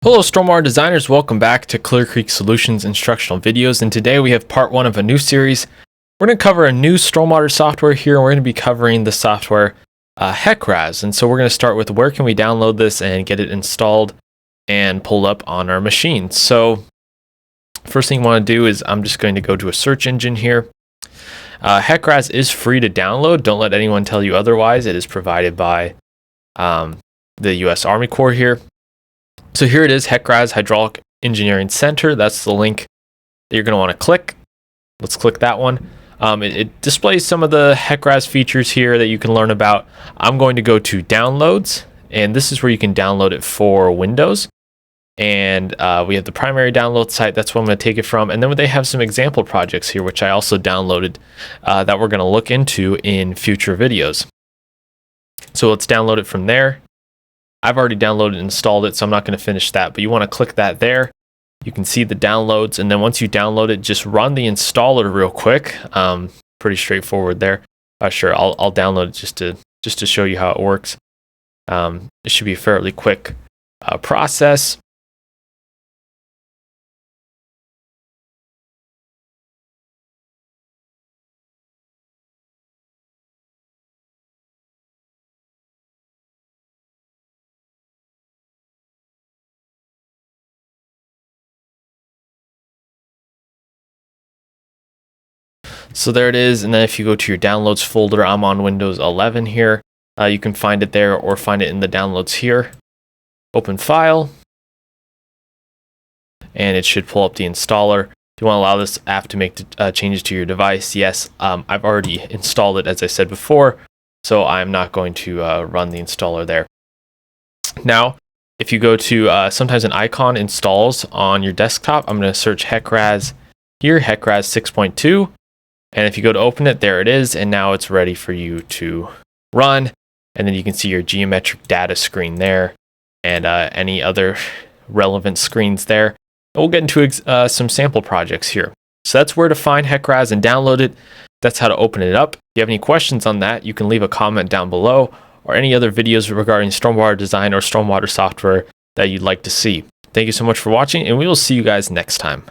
Hello Stormwater designers, welcome back to Clear Creek Solutions instructional videos, and today we have part 1 of a new series. We're going to cover a new stormwater software here, and we're going to be covering the software HEC-RAS. And so we're going to start with where can we download this and get it installed and pulled up on our machine. So first thing you want to do is I'm just going to go to a search engine here. HEC-RAS is free to download. Don't let anyone tell you otherwise. It is provided by the U.S. Army Corps here. So here it is, HEC-RAS Hydraulic Engineering Center. That's the link that you're going to want to click. Let's click that one. It displays some of the HEC-RAS features here that you can learn about. I'm going to go to Downloads, and this is where you can download it for Windows. And we have the primary download site. That's where I'm going to take it from. And then they have some example projects here, which I also downloaded that we're going to look into in future videos. So let's download it from there. I've already downloaded and installed it, so I'm not going to finish that, but you want to click that there. You can see the downloads, and then once you download it, just run the installer real quick. Pretty straightforward there. Sure, I'll download it just to show you how it works. It should be a fairly quick process. So there it is, and then if you go to your downloads folder, I'm on Windows 11 here. You can find it there or find it in the downloads here. Open file, and it should pull up the installer. Do you want to allow this app to make changes to your device? Yes, I've already installed it, as I said before, so I'm not going to run the installer there. Now, if you go to, sometimes an icon installs on your desktop. I'm going to search HEC-RAS here, HEC-RAS 6.2. And if you go to open it, there it is, and now it's ready for you to run. And then you can see your geometric data screen there and any other relevant screens there. And we'll get into some sample projects here. So that's where to find HEC-RAS and download it. That's how to open it up. If you have any questions on that, you can leave a comment down below, or any other videos regarding stormwater design or stormwater software that you'd like to see. Thank you so much for watching, and we will see you guys next time.